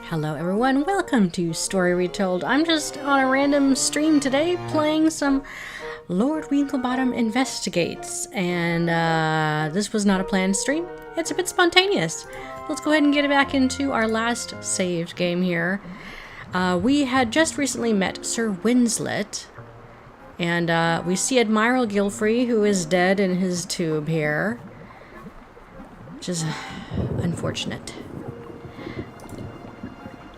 Hello everyone, welcome to Story Retold. I'm just on a random stream today playing some Lord Winklebottom Investigates, and this was not a planned stream. It's a bit spontaneous. Let's go ahead and get back into our last saved game here. We had just recently met Sir Winslet, and we see Admiral Gilfrey, who is dead in his tube here, which is unfortunate.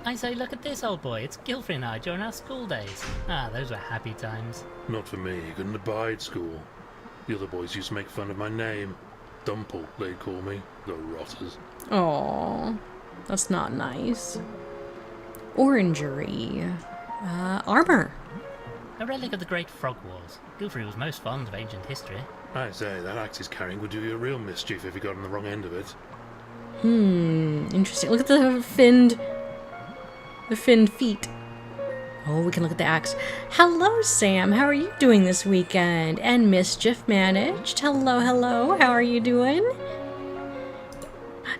I say, look at this, old boy. It's Gilfrey and I during our school days. Ah, those were happy times. Not for me. Couldn't abide school. The other boys used to make fun of my name. Dumple, they'd call me. The rotters. Aww, that's not nice. Orangery. Armor. A relic of the Great Frog Wars. Gilfrey was most fond of ancient history. I say, that axe he's carrying would do you a real mischief if you got on the wrong end of it. Interesting. Look at the finned feet. Oh, we can look at the axe. Hello, Sam. How are you doing this weekend? And Mischief Managed. Hello, hello. How are you doing?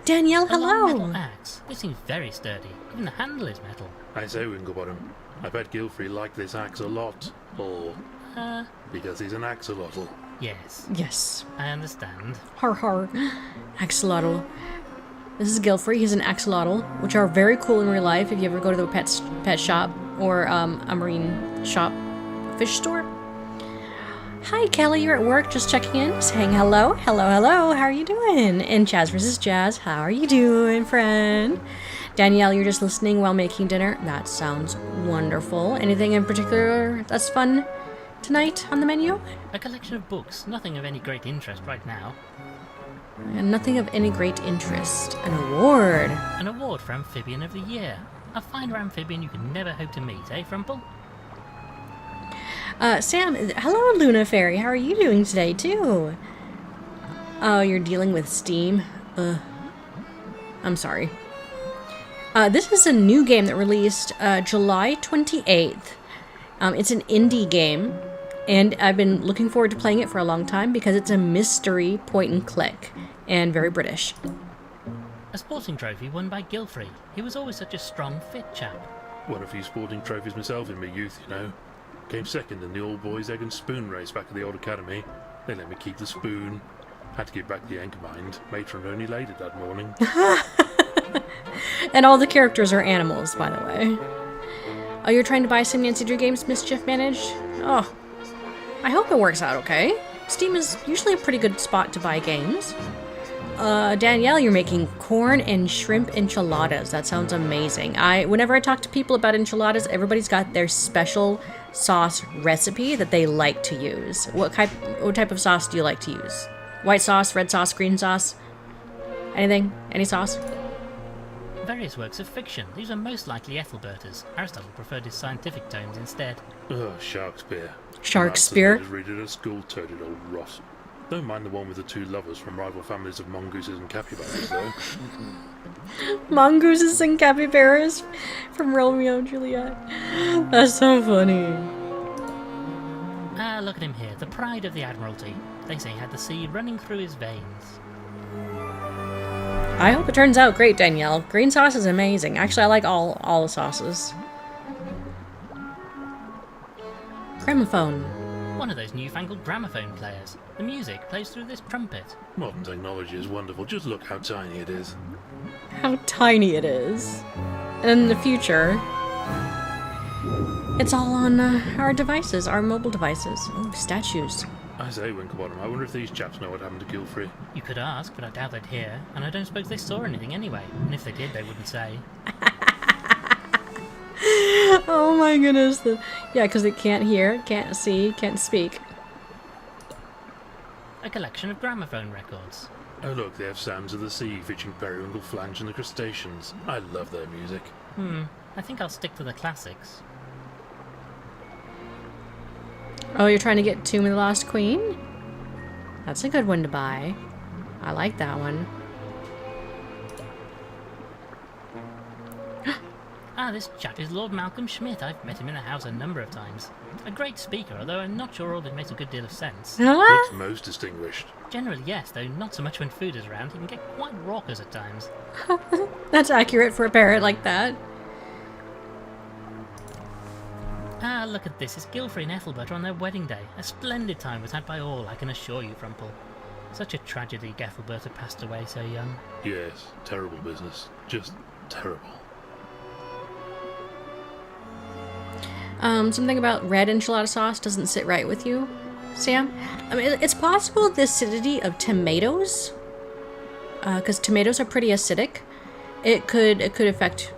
Danielle, hello. A metal axe. It seems very sturdy. Even the handle is metal. I say, Winklebottom, I bet Gilfrey liked this axe a lot. Or because he's an axolotl. Yes. Yes. I understand. Har har. Axolotl. This is Gilfrey. He's an axolotl, which are very cool in real life if you ever go to the pet shop or a marine shop, fish store. Hi, Kelly. You're at work, just checking in, saying hello, hello, hello. How are you doing? And Jazz versus Jazz. How are you doing, friend? Danielle, you're just listening while making dinner. That sounds wonderful. Anything in particular that's fun tonight on the menu? A collection of books. Nothing of any great interest right now. And nothing of any great interest. An award. An award for Amphibian of the Year. A finer amphibian you could never hope to meet, eh, Frumple? Sam, hello, Luna Fairy. How are you doing today, too? Oh, you're dealing with Steam? I'm sorry. This is a new game that released July 28th. It's an indie game, and I've been looking forward to playing it for a long time because it's a mystery point and click, and very British. A sporting trophy won by Gilfrey. He was always such a strong, fit chap. Won a few sporting trophies myself in my youth, you know. Came second in the old boys' egg and spoon race back at the old academy. They let me keep the spoon. Had to give back the egg, mind. Matron only laid it that morning. And all the characters are animals, by the way. Oh, you're trying to buy some Nancy Drew games, Mischief Managed? Oh, I hope it works out okay. Steam is usually a pretty good spot to buy games. Danielle, you're making corn and shrimp enchiladas. That sounds amazing. Whenever I talk to people about enchiladas, everybody's got their special sauce recipe that they like to use. What type of sauce do you like to use? White sauce, red sauce, green sauce? Anything? Any sauce? Various works of fiction. These are most likely Ethelberta's. Aristotle preferred his scientific tomes instead. Ugh, Shakespeare. Shakespeare? Just read it at school, toted old rot. Don't mind the one with the two lovers from rival families of mongooses and capybaras, though. Mongooses and capybaras from Romeo and Juliet. That's so funny. Ah, look at him here, the pride of the Admiralty. They say he had the sea running through his veins. I hope it turns out great, Danielle. Green sauce is amazing. Actually, I like all the sauces. Gramophone. One of those newfangled gramophone players. The music plays through this trumpet. Modern technology is wonderful. Just look how tiny it is. How tiny it is. And in the future, it's all on our devices, our mobile devices. Oh, statues. I say, Winklebottom, I wonder if these chaps know what happened to Gilfrey. You could ask, but I doubt they'd hear, and I don't suppose they saw anything anyway. And if they did, they wouldn't say. Oh my goodness. Yeah, because they can't hear, can't see, can't speak. A collection of gramophone records. Oh look, they have Sounds of the Sea featuring Periwinkle, Flange and the Crustaceans. I love their music. I think I'll stick to the classics. Oh, you're trying to get Tomb of the Lost Queen? That's a good one to buy. I like that one. Ah, this chap is Lord Malcolm Schmidt. I've met him in the house a number of times. A great speaker, although I'm not sure all of it makes a good deal of sense. Looks most distinguished. Generally, yes, though not so much when food is around. He can get quite raucous at times. That's accurate for a parrot like that. look at this. It's Gilfrey and Ethelbert on their wedding day. A splendid time was had by all, I can assure you, Frumple. Such a tragedy Ethelbert had passed away so young. Yes, terrible business. Just terrible. Something about red enchilada sauce doesn't sit right with you, Sam? I mean, it's possible the acidity of tomatoes, because tomatoes are pretty acidic. It could affect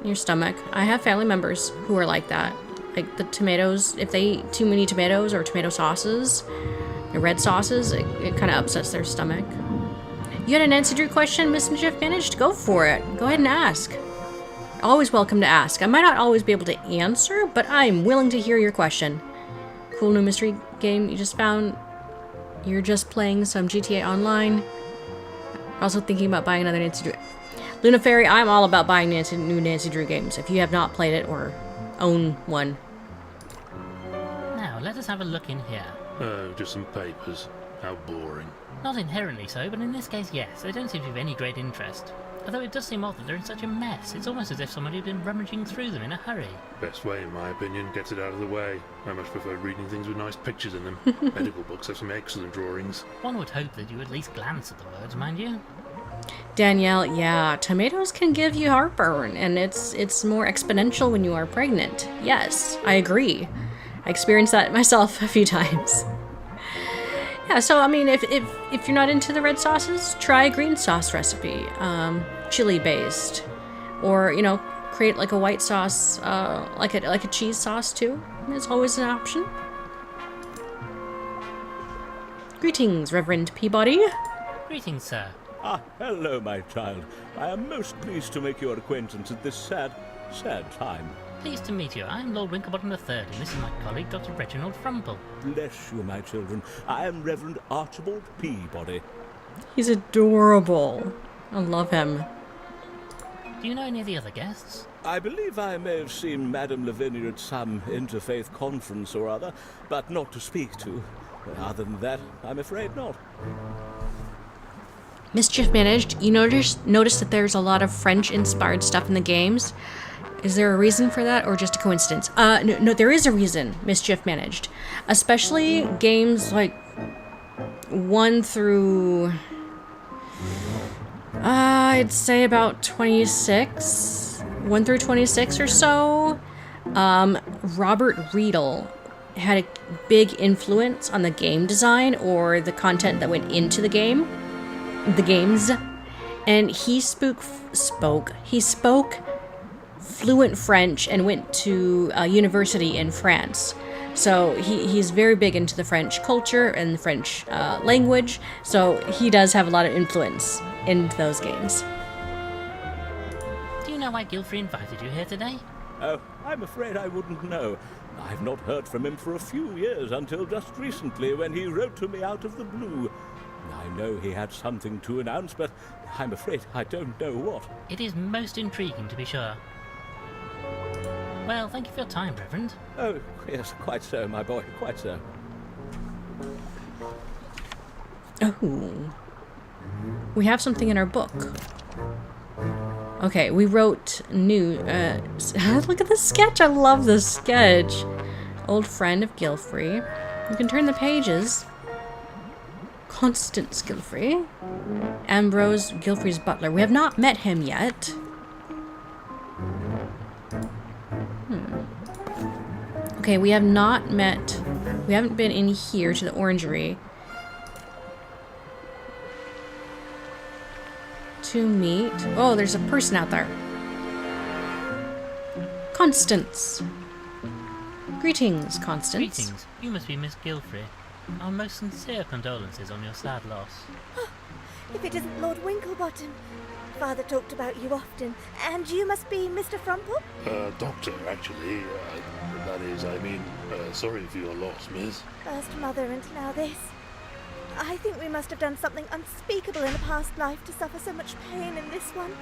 your stomach. I have family members who are like that. Like the tomatoes, if they eat too many tomatoes or tomato sauces, the red sauces, it kind of upsets their stomach. You had an Nancy Drew question, Miss Mischief Managed? Go for it. Go ahead and ask. Always welcome to ask. I might not always be able to answer, but I'm willing to hear your question. Cool new mystery game you just found. You're just playing some GTA Online. Also thinking about buying another Nancy Drew. Luna Fairy, I'm all about buying new Nancy Drew games, if you have not played it or own one. Now, let us have a look in here. Oh, just some papers. How boring. Not inherently so, but in this case, yes. They don't seem to be of any great interest. Although it does seem odd that they're in such a mess. It's almost as if somebody had been rummaging through them in a hurry. Best way, in my opinion, gets it out of the way. I much prefer reading things with nice pictures in them. Medical books have some excellent drawings. One would hope that you at least glance at the words, mind you. Danielle, yeah, tomatoes can give you heartburn, and it's more exponential when you are pregnant. Yes, I agree. I experienced that myself a few times. Yeah, so I mean, if you're not into the red sauces, try a green sauce recipe, chili based, or create like a white sauce, like a cheese sauce too. It's always an option. Greetings, Reverend Peabody. Greetings, sir. Ah, hello, my child. I am most pleased to make your acquaintance at this sad time. Pleased to meet you. I am Lord Winklebottom III, and this is my colleague, Dr. Reginald Frumple. Bless you, my children. I am Reverend Archibald Peabody. He's adorable. I love him. Do you know any of the other guests? I believe I may have seen Madame Lavinia at some interfaith conference or other, but not to speak to. Other than that, I'm afraid not. Mischief Managed, you notice that there's a lot of French-inspired stuff in the games. Is there a reason for that, or just a coincidence? No, there is a reason, Mischief Managed. Especially games like 1 through... I'd say about 26. 1 through 26 or so. Robert Retold had a big influence on the game design, or the content that went into the games. And he spoke fluent French and went to a university in France. So he's very big into the French culture and the French language. So he does have a lot of influence in those games. Do you know why Gilfrey invited you here today? Oh, I'm afraid I wouldn't know. I've not heard from him for a few years, until just recently when he wrote to me out of the blue. I know he had something to announce, but I'm afraid I don't know what. It is most intriguing, to be sure. Well, thank you for your time, Reverend. Oh, yes, quite so, my boy, quite so. Oh. We have something in our book. Okay, we wrote new... look at the sketch! I love this sketch! Old friend of Gilfrey. You can turn the pages. Constance Gilfrey. Ambrose, Gilfrey's butler. We have not met him yet. Okay, we have not met... We haven't been in here to the orangery. To meet... Oh, there's a person out there. Constance. Greetings, Constance. Greetings. You must be Miss Gilfrey. Our most sincere condolences on your sad loss. If it isn't Lord Winklebottom. Father talked about you often, and you must be Mr. Frumple? Doctor, actually. That is, I mean, sorry for your loss, miss. First mother and now this. I think we must have done something unspeakable in a past life to suffer so much pain in this one.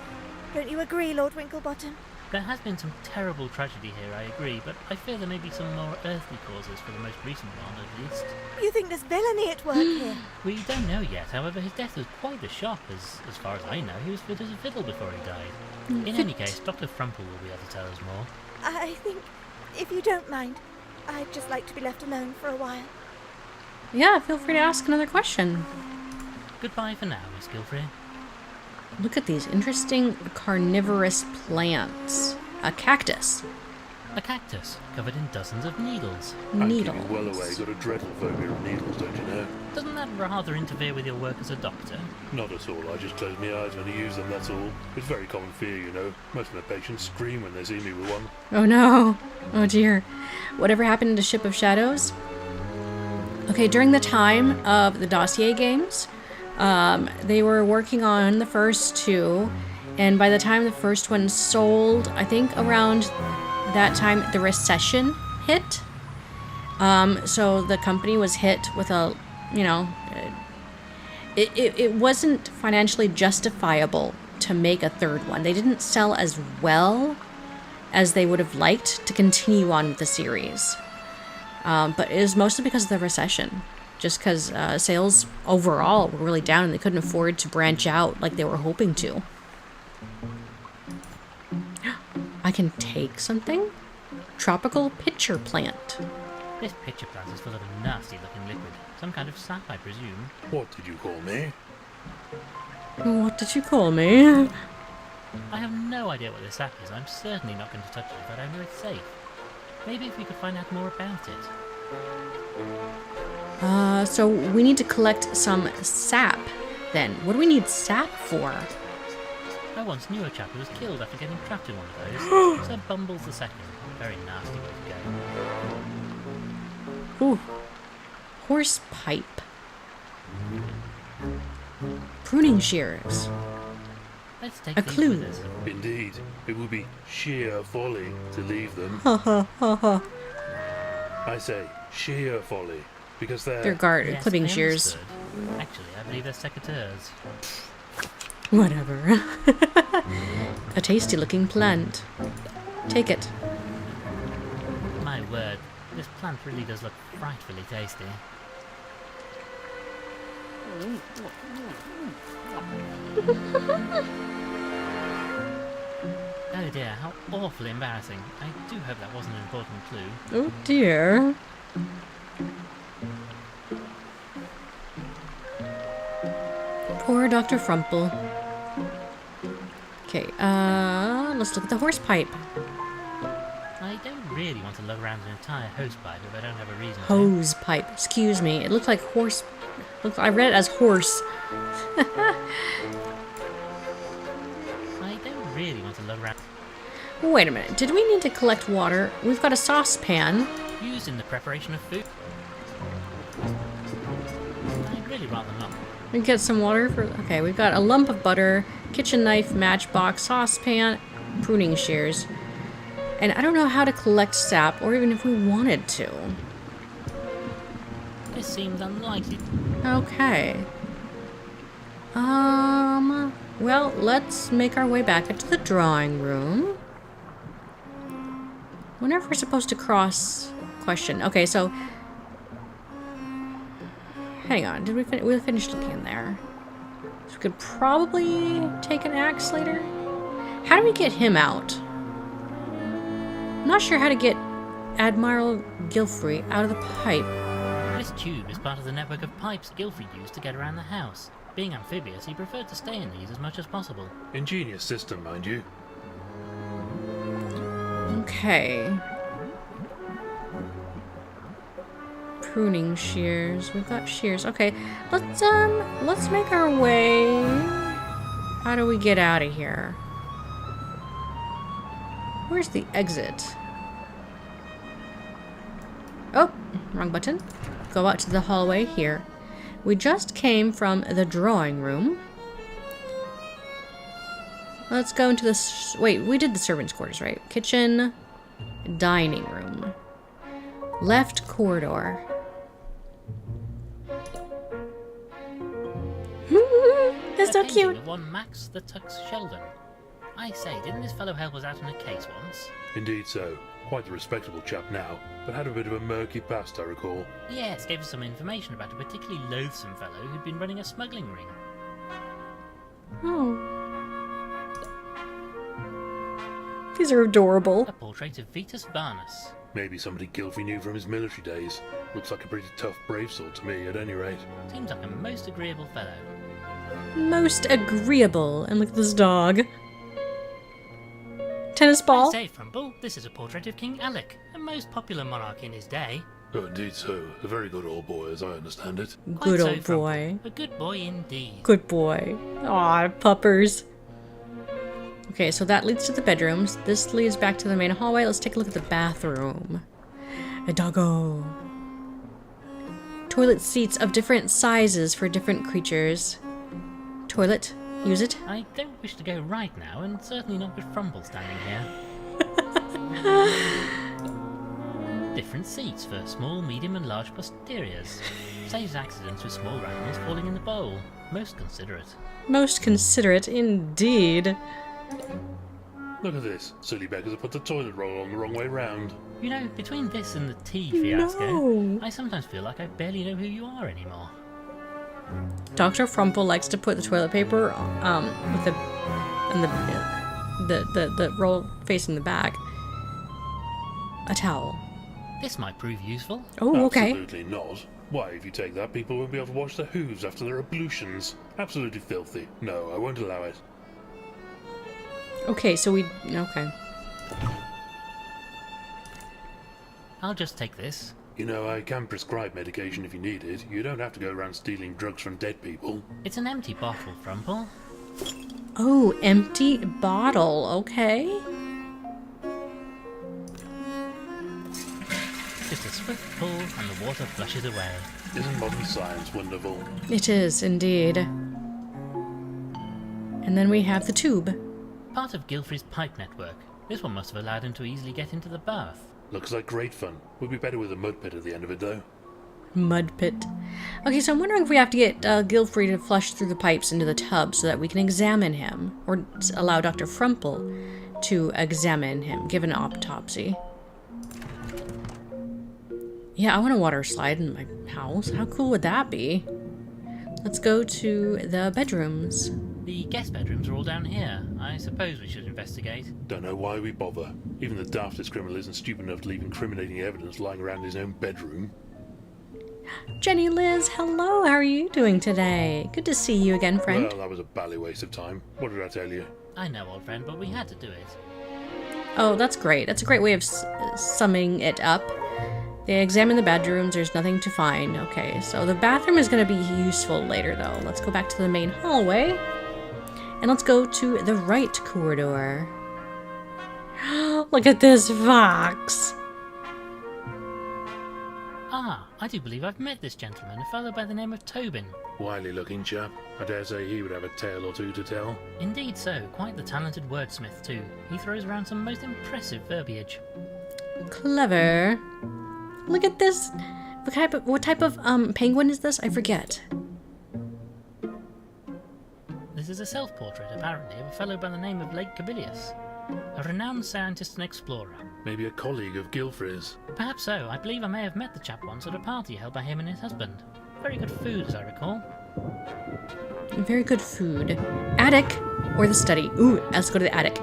Don't you agree, Lord Winklebottom? There has been some terrible tragedy here, I agree, but I fear there may be some more earthly causes for the most recent one, at least. You think there's villainy at work here? We don't know yet, however, his death was quite a shock, as far as I know. He was fit as a fiddle before he died. In any case, Dr. Frumple will be able to tell us more. I think, if you don't mind, I'd just like to be left alone for a while. Yeah, feel free to ask another question. Goodbye for now, Miss Gilfrey. Look at these interesting carnivorous plants. A cactus. A cactus covered in dozens of needles. I'm Needles. keeping well away. Got a dreadful phobia of needles, don't you know? Doesn't that rather interfere with your work as a doctor? Not at all. I just close my eyes when I use them, that's all. It's a very common fear, you know. Most of my patients scream when they see me with one. Oh no. Oh dear. Whatever happened to Ship of Shadows? Okay, during the time of the Dossier games, they were working on the first two, and by the time the first one sold, I think around that time the recession hit. So the company was hit with a, you know, it wasn't financially justifiable to make a third one. They didn't sell as well as they would have liked to continue on with the series. But it was mostly because of the recession. Just because sales overall were really down and they couldn't afford to branch out like they were hoping to. I can take something? Tropical pitcher plant. This pitcher plant is full of a nasty looking liquid. Some kind of sap, I presume. What did you call me? What did you call me? I have no idea what this sap is. I'm certainly not going to touch it, but I know it's safe. Maybe if we could find out more about it. So we need to collect some sap, then. What do we need sap for? I once knew a chap who was killed after getting trapped in one of those. Sir Bumbles the Second. Very nasty way to go. Ooh. Horse pipe. Pruning shears. Let's take A these clue. with us. Indeed, it would be sheer folly to leave them. Ha ha ha ha. I say sheer folly, because They're guard Yes, clipping I shears. understood. Actually, I believe they're secateurs. Whatever. A tasty looking plant. Take it. My word, this plant really does look frightfully tasty. Oh dear, how awfully embarrassing. I do hope that wasn't an important clue. Oh dear. Poor Dr. Frumple. Okay, let's look at the horse pipe. I don't really want to lug around an entire hose pipe if I don't have a reason to. Hose pipe. Excuse me. It looked like horse. I read it as horse. I don't really want to lug around. Wait a minute. Did we need to collect water? We've got a saucepan. Used in the preparation of food. I'd really rather not. We get some water for. Okay, we've got a lump of butter, kitchen knife, matchbox, saucepan, pruning shears. And I don't know how to collect sap, or even if we wanted to. This seems unlikely. Okay. Well, let's make our way back into the drawing room. Whenever we're supposed to cross question. Okay, so hang on. Did we we'll finish looking in there? So we could probably take an axe later. How do we get him out? I'm not sure how to get Admiral Gilfrey out of the pipe. This tube is part of the network of pipes Gilfrey used to get around the house. Being amphibious, he preferred to stay in these as much as possible. Ingenious system, mind you. Okay. Pruning shears. We've got shears. Okay, let's make our way. How do we get out of here? Where's the exit? Oh, wrong button. Go out to the hallway here. We just came from the drawing room. Let's go into the... Wait, we did the servants' quarters, right? Kitchen, dining room. Left corridor. That's so A painting cute. of one Max the Tux Sheldon. I say, didn't this fellow help us out on a case once? Indeed so. Quite the respectable chap now, but had a bit of a murky past, I recall. Yes, gave us some information about a particularly loathsome fellow who'd been running a smuggling ring. Oh. These are adorable. A portrait of Vitus Varnus. Maybe somebody Gilfrey knew from his military days. Looks like a pretty tough, brave sort to me, at any rate. Seems like a most agreeable fellow. Most agreeable. And look at this dog. Tennis ball. I say, Frumple, this is a portrait of King Alec, a most popular monarch in his day. Oh, indeed so. A very good old boy, as I understand it. Quite Good so, old boy. Frumple. A good boy indeed. Good boy. Aw, puppers. Okay, so that leads to the bedrooms. This leads back to the main hallway. Let's take a look at the bathroom. A doggo. Toilet seats of different sizes for different creatures. Toilet. Use it. I don't wish to go right now, and certainly not with Frumple standing here. Different seats for small, medium and large posteriors. Saves accidents with small animals falling in the bowl. Most considerate. Most considerate indeed. Look at this. Silly beggars have put the toilet roll on the wrong way round. You know, between this and the tea fiasco, No. I sometimes feel like I barely know who you are anymore. Dr. Frumple likes to put the toilet paper with the roll facing the back. A towel. This might prove useful. Oh, okay. Absolutely not. Why, if you take that, people won't be able to wash their hooves after their ablutions. Absolutely filthy. No, I won't allow it. Okay, so okay. I'll just take this. You know, I can prescribe medication if you need it. You don't have to go around stealing drugs from dead people. It's an empty bottle, Frumple. Oh, empty bottle. Okay. Just a swift pull and the water flushes away. Isn't modern science wonderful? It is indeed. And then we have the tube. Part of Gilfrey's pipe network. This one must have allowed him to easily get into the bath. Looks like great fun. Would be better with a mud pit at the end of it, though. Mud pit. Okay, so I'm wondering if we have to get Gilfrey to flush through the pipes into the tub so that we can examine him, or allow Dr. Frumple to examine him, give an autopsy. Yeah, I want a water slide in my house. How cool would that be? Let's go to the bedrooms. The guest bedrooms are all down here. I suppose we should investigate. Don't know why we bother. Even the daftest criminal isn't stupid enough to leave incriminating evidence lying around his own bedroom. Jenny Liz, hello, how are you doing today? Good to see you again, friend. Well, that was a bally waste of time. What did I tell you? I know, old friend, but we had to do it. Oh, that's great. That's a great way of summing it up. They examine the bedrooms, there's nothing to find. Okay, so the bathroom is going to be useful later, though. Let's go back to the main hallway. And let's go to the right corridor. Look at this fox! Ah, I do believe I've met this gentleman, a fellow by the name of Tobin. Wily looking chap. I dare say he would have a tale or two to tell. Indeed so, quite the talented wordsmith too. He throws around some most impressive verbiage. Clever. Look at this. What type of penguin is this? I forget. This is a self-portrait, apparently, of a fellow by the name of Lake Cabilius, a renowned scientist and explorer. Maybe a colleague of Gilfrey's. Perhaps so. I believe I may have met the chap once at a party held by him and his husband. Very good food, as I recall. Very good food. Attic or the study? Ooh, let's go to the attic.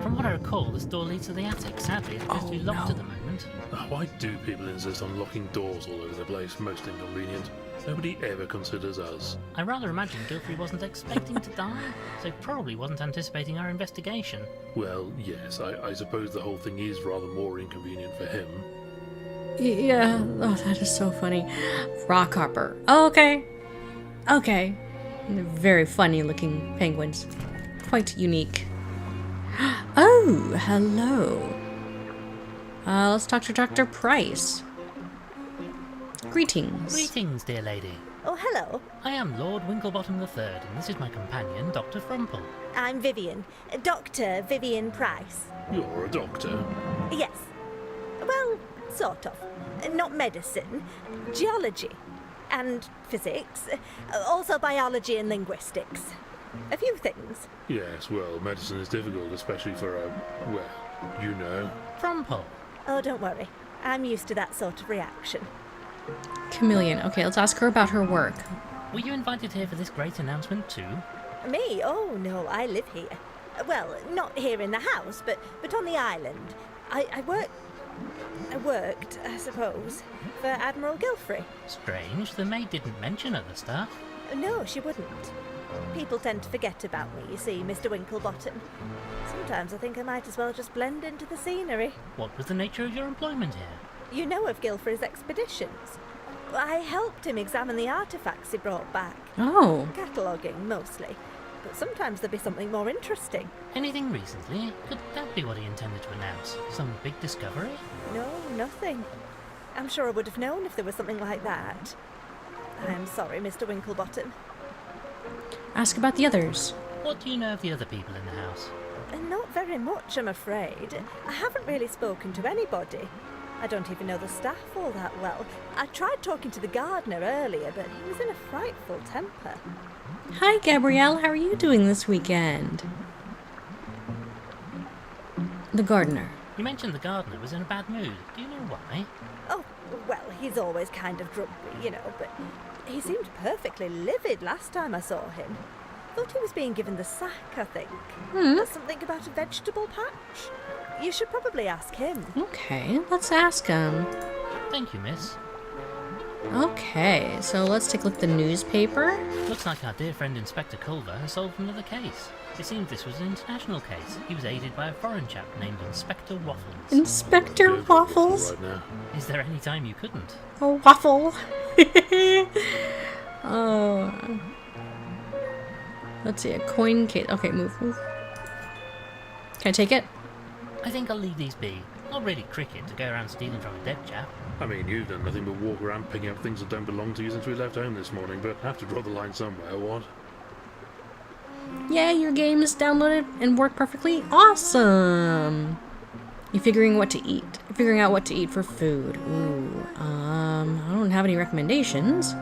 From what I recall, this door leads to the attic. Sadly, it appears to be locked at the moment. Why do people insist on locking doors all over the place? Most inconvenient. Nobody ever considers us. I rather imagine Gilfrey wasn't expecting to die, so probably wasn't anticipating our investigation. Well, yes, I suppose the whole thing is rather more inconvenient for him. Yeah, oh, that is so funny. Rockhopper. Oh, okay. Okay. They're very funny looking penguins. Quite unique. Oh, hello. Let's talk to Dr. Price. Greetings. Greetings, dear lady. Oh, hello. I am Lord Winklebottom III, and this is my companion, Dr. Frumple. I'm Vivian. Dr. Vivian Price. You're a doctor. Yes. Well, sort of. Not medicine. Geology. And physics. Also biology and linguistics. A few things. Yes, well, medicine is difficult, especially for well, you know. Frumple. Oh, don't worry. I'm used to that sort of reaction. Chameleon. Okay, let's ask her about her work. Were you invited here for this great announcement too? Me? Oh, no, I live here. Well, not here in the house, but on the island. I worked, I suppose, for Admiral Gilfrey. Strange, the maid didn't mention other stuff. No, she wouldn't. People tend to forget about me, you see, Mr. Winklebottom. Sometimes I think I might as well just blend into the scenery. What was the nature of your employment here? You know of Gilfrey's expeditions. I helped him examine the artifacts he brought back. Oh. Cataloguing, mostly. But sometimes there'd be something more interesting. Anything recently? Could that be what he intended to announce? Some big discovery? No, nothing. I'm sure I would have known if there was something like that. I am sorry, Mr. Winklebottom. Ask about the others. What do you know of the other people in the house? Not very much, I'm afraid. I haven't really spoken to anybody. I don't even know the staff all that well. I tried talking to the gardener earlier, but he was in a frightful temper. Hi, Gabrielle. How are you doing this weekend? The gardener. You mentioned the gardener was in a bad mood. Do you know why? Oh, well, he's always kind of grumpy, you know, but he seemed perfectly livid last time I saw him. Thought he was being given the sack, I think. Something about a vegetable patch. You should probably ask him. Okay, let's ask him. Thank you, miss. Okay, so let's take a look at the newspaper. Looks like our dear friend Inspector Culver has solved another case. It seems this was an international case. He was aided by a foreign chap named Inspector Waffles. Inspector Good Waffles. Right now. Is there any time you couldn't? A waffle. Oh. Let's see, a coin case. Okay, move. Can I take it? I think I'll leave these be. Not really cricket to go around stealing from a dead chap. I mean, you've done nothing but walk around picking up things that don't belong to you since we left home this morning, but have to draw the line somewhere, what? Yeah, your game is downloaded and worked perfectly. Awesome. You figuring what to eat? Figuring out what to eat for food. Ooh, I don't have any recommendations.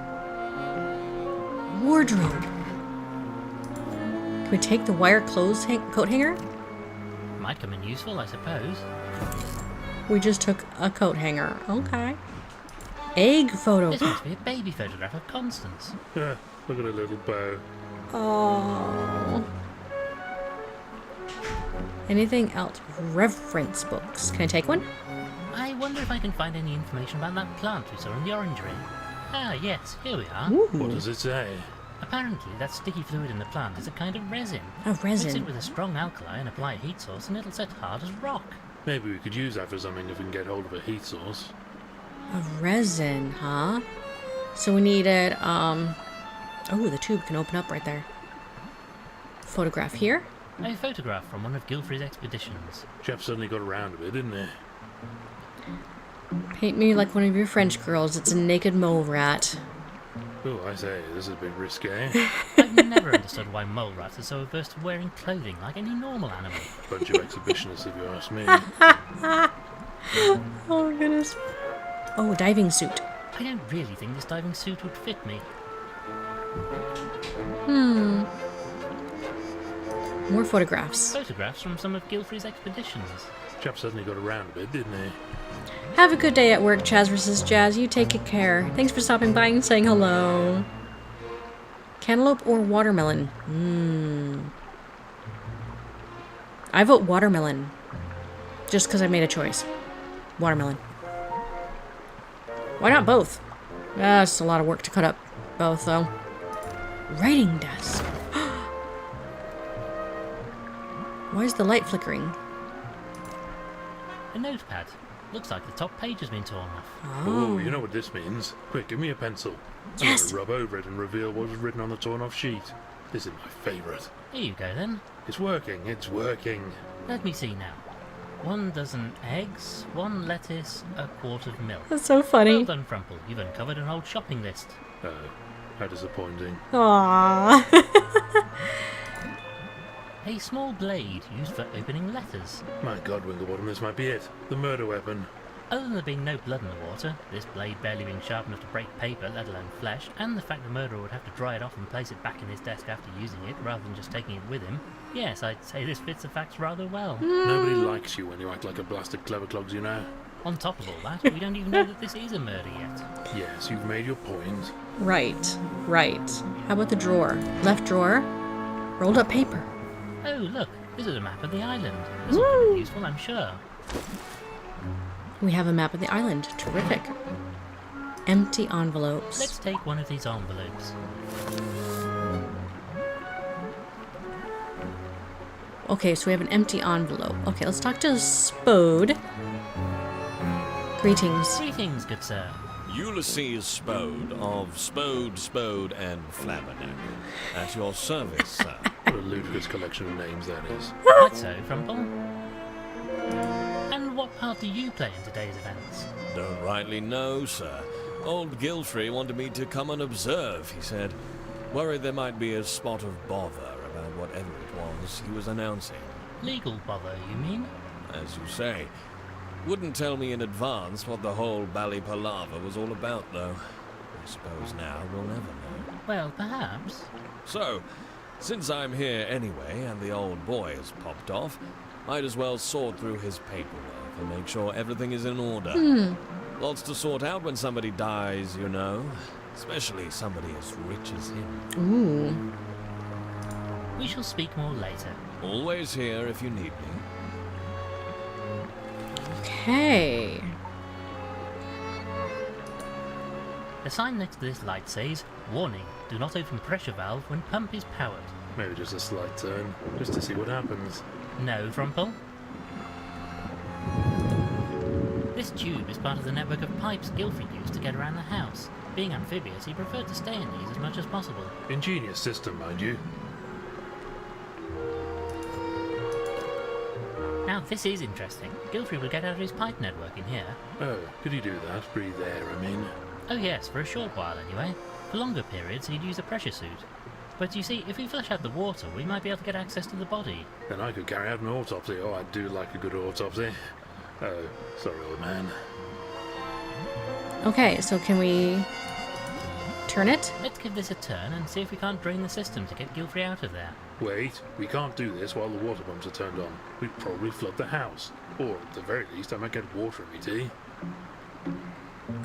Wardrobe. Can we take the wire clothes coat hanger? Might come in useful, I suppose. We just took a coat hanger. Okay. Egg photo. This must be a baby photograph of Constance. Yeah, look at her little bow. Oh. Anything else? Reference books. Can I take one? I wonder if I can find any information about that plant we saw in the orangery. Ah, yes, here we are. Ooh. What does it say? Apparently, that sticky fluid in the plant is a kind of resin. A Mix it resin. with a strong alkali and apply a heat source and it'll set hard as rock. Maybe we could use that for something if we can get hold of a heat source. A resin, huh? So we needed, oh, the tube can open up right there. Photograph here. A photograph from one of Gilfrey's expeditions. Chap suddenly got around a bit, didn't he? Paint me like one of your French girls. It's a naked mole rat. Oh, I say, this is a bit risque. I've never understood why mole rats are so averse to wearing clothing like any normal animal. Bunch of exhibitionists, if you ask me. Oh, goodness. Oh, a diving suit. I don't really think this diving suit would fit me. More photographs. Photographs from some of Gilfrey's expeditions. Chap suddenly got around a bit, didn't he? Have a good day at work, Chaz vs. Jazz. You take good care. Thanks for stopping by and saying hello. Cantaloupe or watermelon? I vote watermelon. Just because I made a choice. Watermelon. Why not both? That's a lot of work to cut up both, though. Writing desk. Why is the light flickering? A notepad. Looks like the top page has been torn off. Oh, you know what this means. Quick, give me a pencil. I'm Yes. going to rub over it and reveal what was written on the torn-off sheet. This is my favourite. Here you go then. It's working, it's working. Let me see now. 1 dozen eggs, 1 lettuce, a quart of milk. That's so Well funny. done, Frumple. You've uncovered an old shopping list. Oh, how disappointing. Aww. A small blade used for opening letters. My God, Winklebottom, this might be it. The murder weapon. Other than there being no blood in the water, this blade barely being sharp enough to break paper, let alone flesh, and the fact the murderer would have to dry it off and place it back in his desk after using it, rather than just taking it with him, yes, I'd say this fits the facts rather well. Nobody likes you when you act like a blasted clever clogs, you know. On top of all that, we don't even know that this is a murder yet. Yes, you've made your point. Right, right. How about the drawer? Left drawer. Rolled up paper. Oh, look, This is a map of the island. This will prove useful, I'm sure. We have a map of the island. Terrific. Empty envelopes. Let's take one of these envelopes. Okay, so we have an empty envelope. Okay, let's talk to Spode. Greetings. Greetings, good sir. Ulysses Spode of Spode, and Flabberneck. At your service, sir. What a ludicrous collection of names that is. Quite so, Frumple. And what part do you play in today's events? Don't rightly know, sir. Old Gilfrey wanted me to come and observe, he said. Worried there might be a spot of bother about whatever it was he was announcing. Legal bother, you mean? As you say. Wouldn't tell me in advance what the whole bally palaver was all about, though. I suppose now we'll never know. Well, perhaps. So, since I'm here anyway and the old boy has popped off, might as well sort through his paperwork and make sure everything is in order. Lots to sort out when somebody dies, you know. Especially somebody as rich as him. Ooh. We shall speak more later. Always here if you need me. Okay. The sign next to this light says, "Warning, do not open pressure valve when pump is powered." Maybe just a slight turn, just to see what happens. No, Frumple. This tube is part of the network of pipes Gilfrey used to get around the house. Being amphibious, he preferred to stay in these as much as possible. Ingenious system, mind you. Now this is interesting. Gilfrey would get out of his pipe network in here. Oh, could he do that? Breathe air, I mean. Oh yes, for a short while anyway. For longer periods he'd use a pressure suit. But you see, if we flush out the water, we might be able to get access to the body. Then I could carry out an autopsy. Oh, I do like a good autopsy. Oh, sorry, old man. Okay, so can we turn it? Let's give this a turn and see if we can't drain the system to get Gilfrey out of there. Wait, we can't do this while the water pumps are turned on. We'd probably flood the house. Or, at the very least, I might get water in me tea.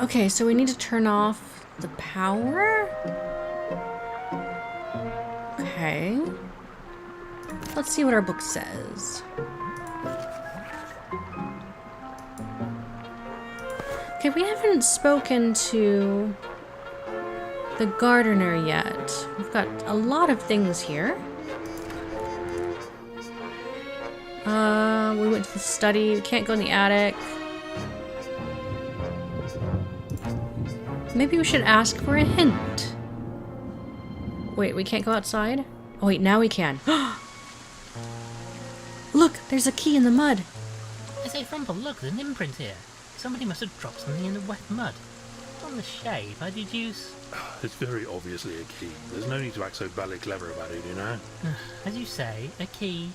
Okay, so we need to turn off the power? Okay. Let's see what our book says. Okay, we haven't spoken to the gardener yet. We've got a lot of things here. We went to the study. We can't go in the attic. Maybe we should ask for a hint. Wait, we can't go outside? Oh wait, now we can. Look, there's a key in the mud. I say, Frumple, look, there's an imprint here. Somebody must have dropped something in the wet mud. On the shape, I deduce... It's very obviously a key. There's no need to act so bally clever about it, you know? As you say, a key.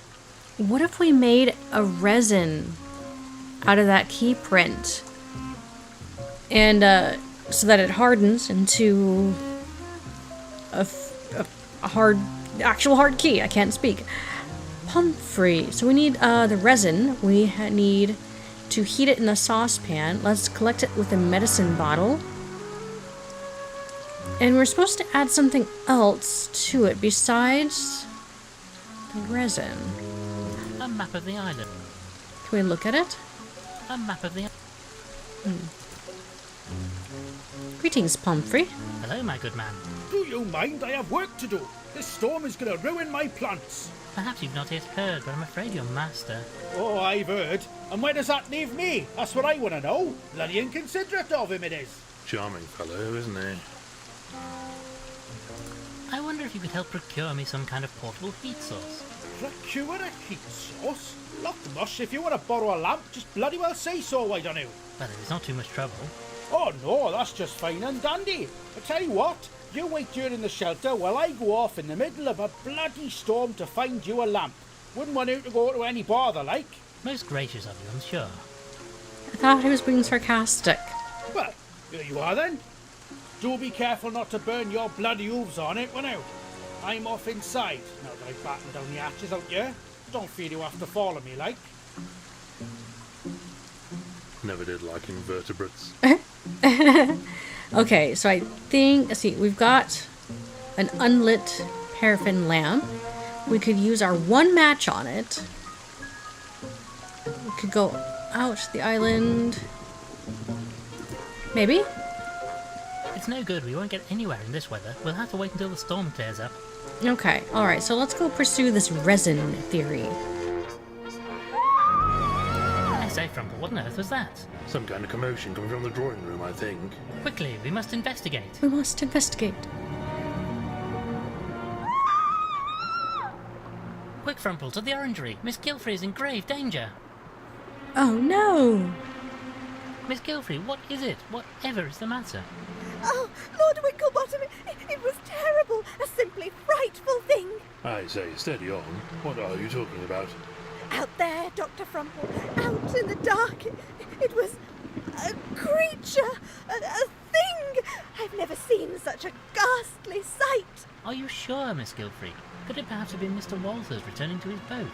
What if we made a resin out of that key print? And, so that it hardens into a actual hard key. I can't speak. Pumphrey. So we need, the resin. We need to heat it in a saucepan. Let's collect it with a medicine bottle. And we're supposed to add something else to it besides the resin. A map of the island. Can we look at it? A map of the... Greetings, Pumphrey. Hello, my good man. Do you mind? I have work to do. This storm is going to ruin my plants. Perhaps you've not yet heard, but I'm afraid your master... Oh, I've heard. And where does that leave me? That's what I want to know. Bloody inconsiderate of him it is. Charming fellow, isn't he? I wonder if you could help procure me some kind of portable heat source. Procure a heat source? Look, mush, if you want to borrow a lamp, just bloody well say so, why don't you? Well, it's not too much trouble. Oh no, that's just fine and dandy. I tell you what, you wait here in the shelter while I go off in the middle of a bloody storm to find you a lamp. Wouldn't want you to go to any bother, like. Most gracious of you, I'm sure. I thought he was being sarcastic. Well, here you are then. Do be careful not to burn your bloody hooves on it, won't you? I'm off inside, now that I've battened down the hatches out here. Don't feel you have to follow me, like. Never did like invertebrates. Okay, so I think, let's see, we've got an unlit paraffin lamp. We could use our one match on it. We could go out the island. Maybe? It's no good, we won't get anywhere in this weather. We'll have to wait until the storm clears up. Okay, alright, so let's go pursue this resin theory. I say, Frumple, what on earth was that? Some kind of commotion coming from the drawing room, I think. Quickly, we must investigate. We must investigate. Quick, Frumple, to the orangery. Miss Gilfrey is in grave danger. Oh no! Miss Gilfrey, what is it? Whatever is the matter? Oh, Lord Winklebottom, it was terrible. A simply frightful thing. I say, steady on. What are you talking about? Out there, Dr. Frumple, out in the dark, it was a creature, a thing. I've never seen such a ghastly sight. Are you sure, Miss Gilfrey? Could it perhaps have been Mr. Walters returning to his boat?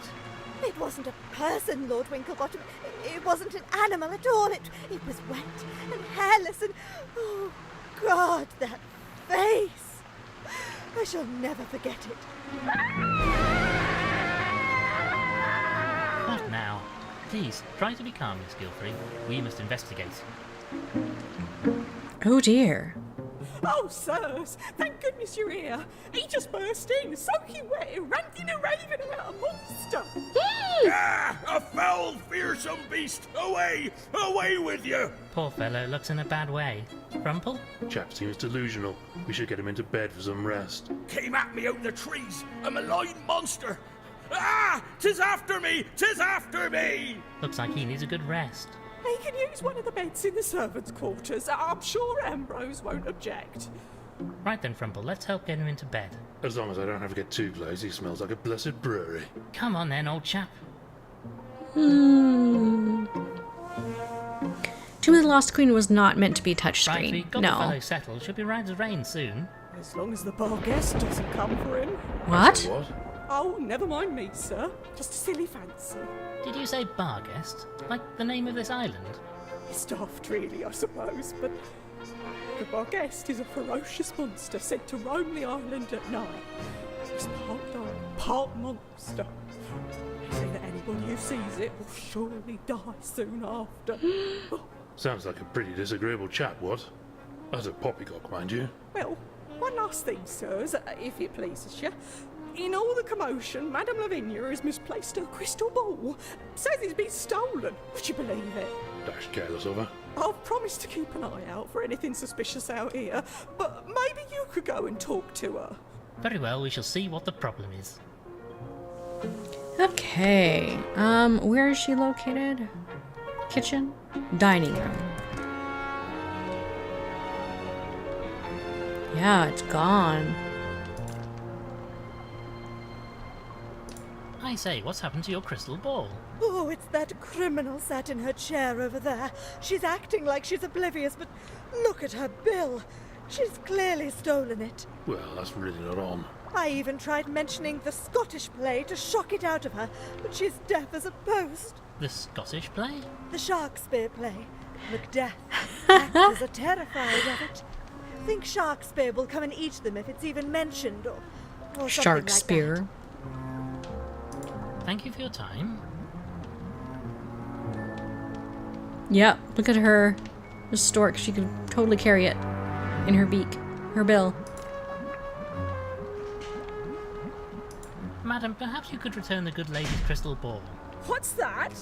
It wasn't a person, Lord Winklebottom. It wasn't an animal at all. It was wet and hairless and... Oh, God, that face! I shall never forget it. What now? Please, try to be calm, Miss Gilfrey. We must investigate. Oh dear. Oh, sirs, thank goodness you're here. He just burst in, soaking wet, ranting and raving about a monster. Ah, a foul, fearsome beast! Away! Away with you! Poor fellow looks in a bad way. Frumple? Chap seems delusional. We should get him into bed for some rest. Came at me out the trees, a malign monster! Ah! 'Tis after me! 'Tis after me! Looks like he needs a good rest. He can use one of the beds in the servants' quarters. I'm sure Ambrose won't object. Right then, Frumple, let's help get him into bed. As long as I don't have to get too close, he smells like a blessed brewery. Come on then, old chap. Tomb of the Lost Queen was not meant to be touchscreen. Right, we got the No. fellow settled. Should be right as rain soon. As long as the bar guest doesn't come for him. What? What? Oh, never mind me, sir. Just a silly fancy. Did you say bar guest? Like the name of this island? It's daft, really, I suppose, but the bar guest is a ferocious monster sent to roam the island at night. He's part dog, part monster. They say that anyone who sees it will surely die soon after. Sounds like a pretty disagreeable chap, what? That's a poppycock, mind you. Well, one last thing, sirs, if it pleases you. In all the commotion, Madame Lavinia has misplaced her crystal ball. Says it's been stolen. Would you believe it? Dash careless of her. I've promised to keep an eye out for anything suspicious out here, but maybe you could go and talk to her. Very well, we shall see what the problem is. Okay. Where is she located? Kitchen? Dining room. Yeah, it's gone. I say, what's happened to your crystal ball? Oh, it's that criminal sat in her chair over there. She's acting like she's oblivious, but look at her bill. She's clearly stolen it. Well, that's really not on. I even tried mentioning the Scottish play to shock it out of her, but she's deaf as a post. The Scottish play? The Shakespeare play. Macbeth. Actors are terrified of it. Think Shakespeare will come and eat them if it's even mentioned, or something Sharkspere. like Thank you for your time. Yep, look at her. The stork, she could totally carry it in her beak. Her bill. Madam, perhaps you could return the good lady's crystal ball. What's that?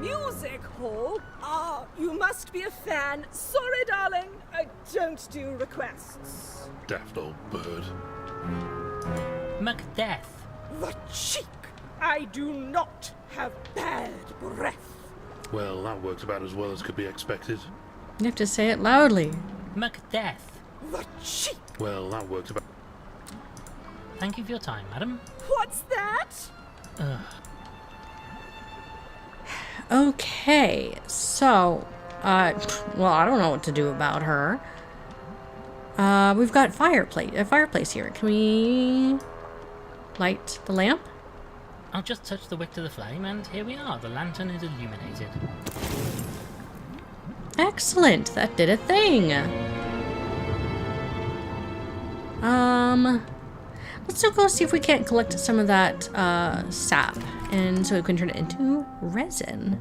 Music hall? Ah, you must be a fan. Sorry, darling, I don't do requests. Daft old bird. Macbeth. The cheek! I do not have bad breath. Well, that worked about as well as could be expected. You have to say it loudly. Macbeth. The cheek! Well, that worked about... Thank you for your time, madam. What's that? Ugh. Okay, so, well, I don't know what to do about her. We've got a fireplace here. Can we light the lamp? I'll just touch the wick to the flame, and here we are. The lantern is illuminated. Excellent, that did a thing. Let's still go see if we can't collect some of that sap, and so we can turn it into resin.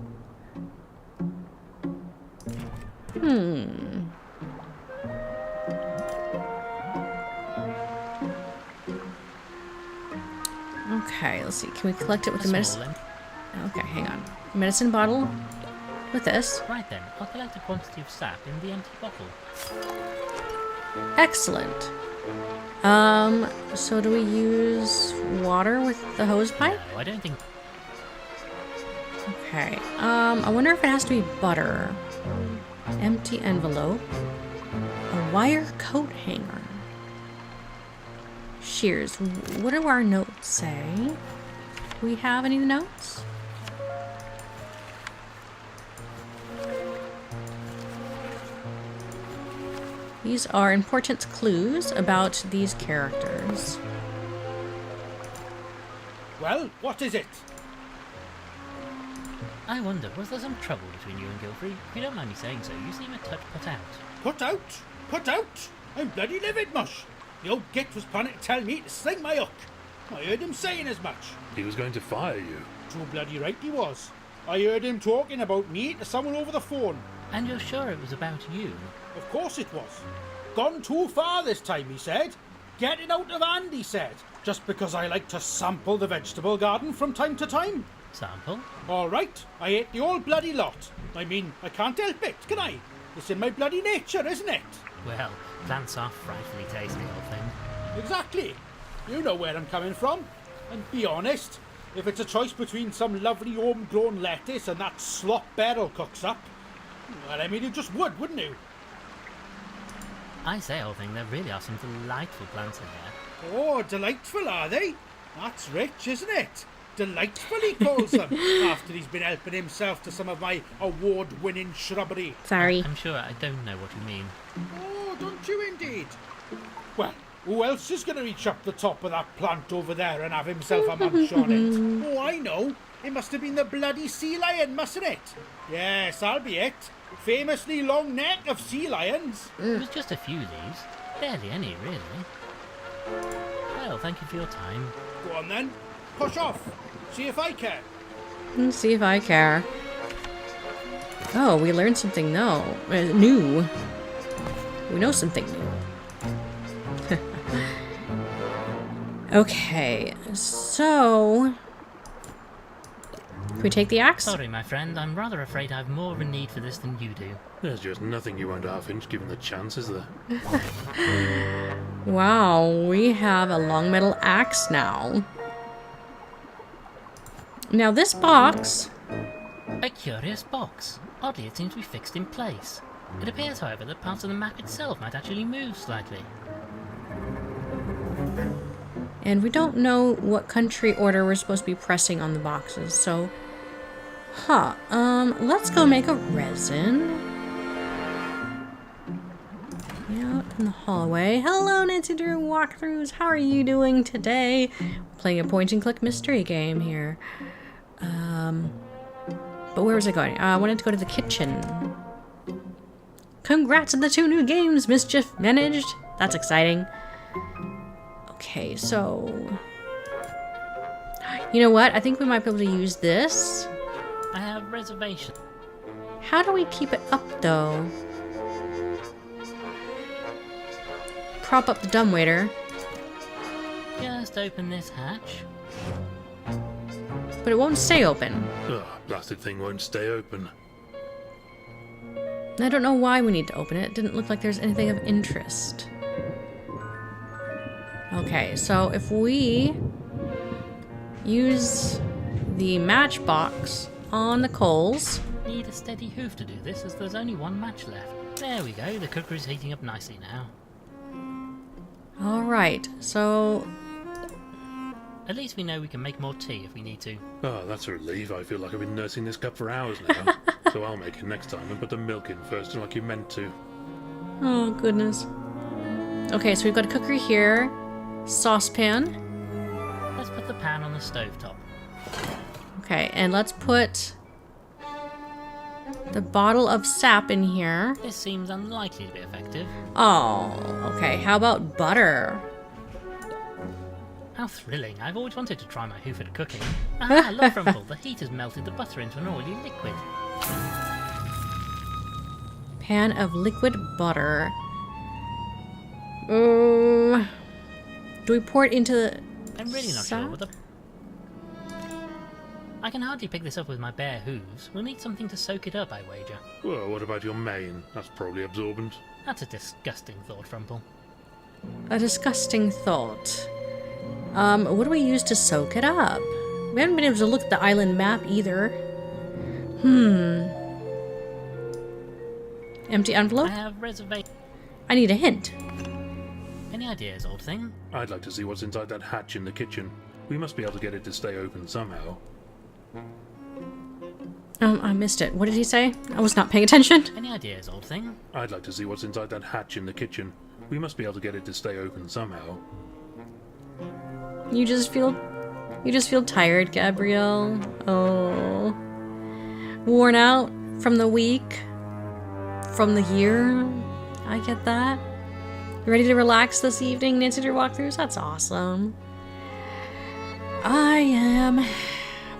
Okay, let's see. Can we collect it with the medicine? Okay, hang on. Medicine bottle with this. Right then, I'll collect a quantity of sap in the empty bottle. Excellent. So do we use water with the hose pipe? No, I don't think... Okay. I wonder if it has to be butter. Empty envelope. A wire coat hanger. Shears. What do our notes say? Do we have any notes? These are important clues about these characters. Well, what is it? I wonder, was there some trouble between you and Gilfrey? If you don't mind me saying so, you seem a touch put out. Put out? Put out? I'm bloody livid, mush. The old git was planning to tell me to sling my hook. I heard him saying as much. He was going to fire you. Too bloody right he was. I heard him talking about me to someone over the phone. And you're sure it was about you? Of course it was. Gone too far this time, he said. Getting out of hand, he said. Just because I like to sample the vegetable garden from time to time. Sample? All right, I ate the whole bloody lot. I mean, I can't help it, can I? It's in my bloody nature, isn't it? Well, plants are frightfully tasty, old thing. Exactly. You know where I'm coming from. And be honest, if it's a choice between some lovely homegrown lettuce and that slop Beryl cooks up, well, I mean, you just would, wouldn't you? I say, old thing, there really are some delightful plants in here. Oh, delightful, are they? That's rich, isn't it? Delightful, he calls them, after he's been helping himself to some of my award-winning shrubbery. Sorry. I'm sure I don't know what you mean. Oh, don't you indeed? Well, who else is going to reach up the top of that plant over there and have himself a munch on it? Oh, I know. It must have been the bloody sea lion, mustn't it? Yes, that'll be it. Famously long neck of sea lions. It was just a few leaves. Barely any, really. Well, thank you for your time. Go on then. Push off. See if I care. Let's see if I care. Oh, we learned something new. We know something new. Okay, so... Can we take the axe? Sorry, my friend. I'm rather afraid I've more of a need for this than you do. There's just nothing you won't half-inch given the chance, is there? Wow, we have a long metal axe now. Now this box... A curious box. Oddly, it seems to be fixed in place. It appears, however, that parts of the map itself might actually move slightly. And we don't know what country order we're supposed to be pressing on the boxes, so... let's go make a resin. Out in the hallway. Hello, Nancy Drew Walkthroughs. How are you doing today? We're playing a point-and-click mystery game here. But where was I going? I wanted to go to the kitchen. Congrats on the 2 new games, Mischief managed. That's exciting. Okay, so... You know what? I think we might be able to use this. I have reservation. How do we keep it up, though? Prop up the dumbwaiter. Just open this hatch. But it won't stay open. Ugh, blasted thing won't stay open. I don't know why we need to open it. It didn't look like there's anything of interest. Okay, so if we use the matchbox on the coals... Need a steady hoof to do this, as there's only 1 match left. There we go, the cooker is heating up nicely now. Alright, so... At least we know we can make more tea if we need to. Oh, that's a relief. I feel like I've been nursing this cup for hours now. So I'll make it next time and put the milk in first, like you meant to. Oh, goodness. Okay, so we've got a cookery here. Saucepan. Let's put the pan on the stovetop. Okay, and let's put the bottle of sap in here. This seems unlikely to be effective. Oh, okay. How about butter? How thrilling. I've always wanted to try my hoof at cooking. Ah, look, Frumple, the heat has melted the butter into an oily liquid. Pan of liquid butter. Do we pour it into the I'm really not sap? sure what the... I can hardly pick this up with my bare hooves. We'll need something to soak it up, I wager. Well, what about your mane? That's probably absorbent. That's a disgusting thought, Frumple. A disgusting thought. What do we use to soak it up? We haven't been able to look at the island map either. Empty envelope? I have reservation. I need a hint. Any ideas, old thing? I'd like to see what's inside that hatch in the kitchen. We must be able to get it to stay open somehow. I missed it. What did he say? I was not paying attention. Any ideas, old thing? I'd like to see what's inside that hatch in the kitchen. We must be able to get it to stay open somehow. You just feel tired, Gabrielle. Oh. Worn out from the week, from the year. I get that. You ready to relax this evening, Nancy, your walkthroughs? That's awesome. I am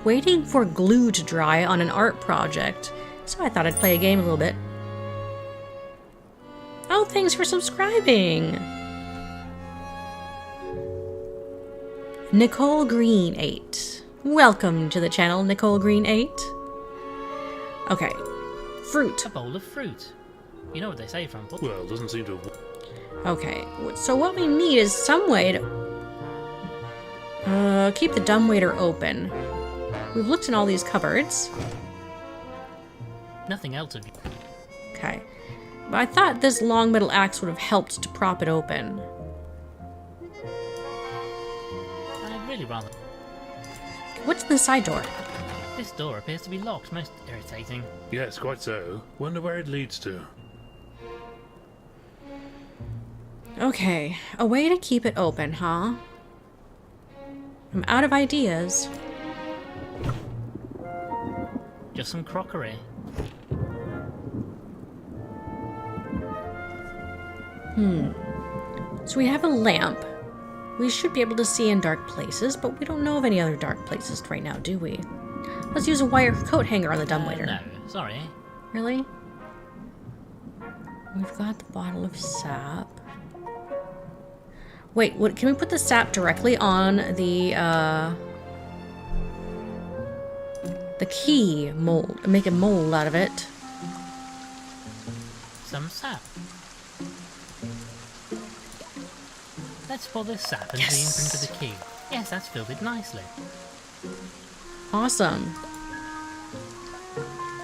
waiting for glue to dry on an art project, so I thought I'd play a game a little bit. Oh, thanks for subscribing! Nicole Green 8. Welcome to the channel, Nicole Green 8. Okay. Fruit. A bowl of fruit. You know what they say, Frumple. Well, doesn't seem to have... Okay, so what we need is some way to... keep the dumbwaiter open. We've looked in all these cupboards. Nothing else of you. Okay. But I thought this long metal axe would have helped to prop it open. I'd really rather... What's in the side door? This door appears to be locked, most irritating. Yes, quite so. Wonder where it leads to. Okay, a way to keep it open, huh? I'm out of ideas. Just some crockery. So we have a lamp. We should be able to see in dark places, but we don't know of any other dark places right now, do we? Let's use a wire coat hanger on the dumbwaiter. No, sorry. Really? We've got the bottle of sap. Wait, what? Can we put the sap directly on the key mold? Make a mold out of it. Some sap. Let's pour this sap into Yes. the imprint of the key. Yes, that's filled it nicely. Awesome.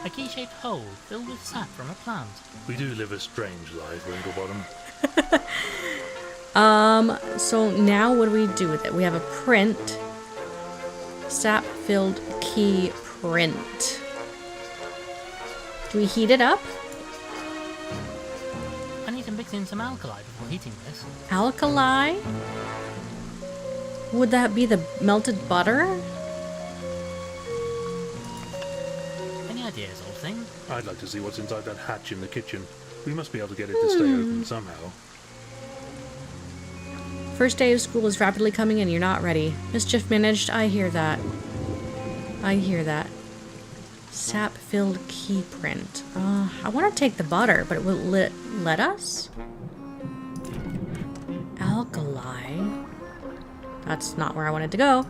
A key-shaped hole filled with sap from a plant. We do live a strange life, Winklebottom. So now what do we do with it? We have a print. Sap-filled key print. Do we heat it up? I need to mix in some alkali before heating this. Alkali? Would that be the melted butter? Any ideas, old thing? I'd like to see what's inside that hatch in the kitchen. We must be able to get it to stay open somehow. First day of school is rapidly coming in. You're not ready. Mischief managed. I hear that. I hear that. Sap-filled key print. I want to take the butter, but it will let us? Alkali. That's not where I wanted to go.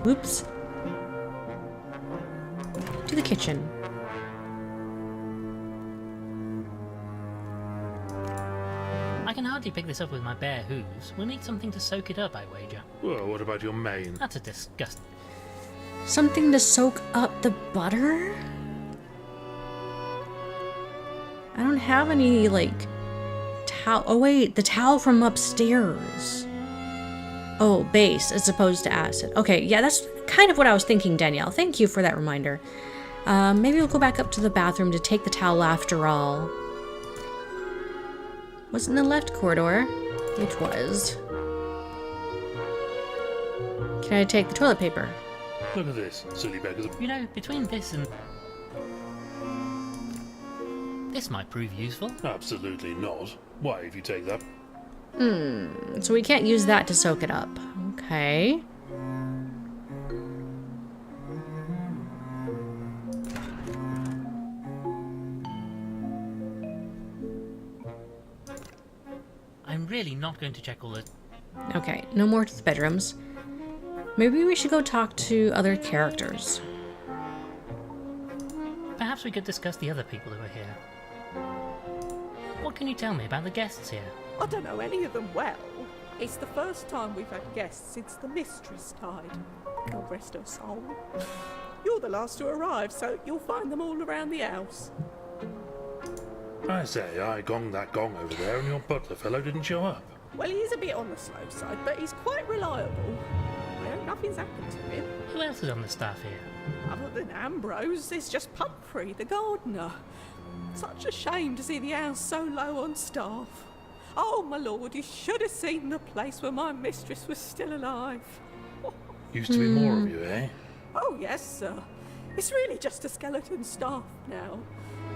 Whoops. To the kitchen. I can hardly pick this up with my bare hooves. We'll need something to soak it up, I wager. Well, what about your mane? That's a disgust. Something to soak up the butter? I don't have any, like, towel. Oh, wait, the towel from upstairs. Oh, base as opposed to acid. Okay, yeah, that's kind of what I was thinking, Danielle. Thank you for that reminder. Maybe we'll go back up to the bathroom to take the towel after all. Was it in the left corridor? It was. Can I take the toilet paper? Look at this, silly beggars. You know, between this and... This might prove useful. Absolutely not. Why, if you take that? So we can't use that to soak it up. Okay. I'm really not going to check all the... Okay, no more to the bedrooms. Maybe we should go talk to other characters. Perhaps we could discuss the other people who are here. What can you tell me about the guests here? I don't know any of them well. It's the first time we've had guests since the mistress died. God rest her soul. You're the last to arrive, so you'll find them all around the house. I say, I gonged that gong over there and your butler fellow didn't show up. Well, he is a bit on the slow side, but he's quite reliable. I hope nothing's happened to him. Who else is on the staff here? Other than Ambrose, there's just Pumphrey, the gardener. Such a shame to see the house so low on staff. Oh, my lord, you should have seen the place when my mistress was still alive. Used to be more of you, eh? Oh, yes, sir. It's really just a skeleton staff now.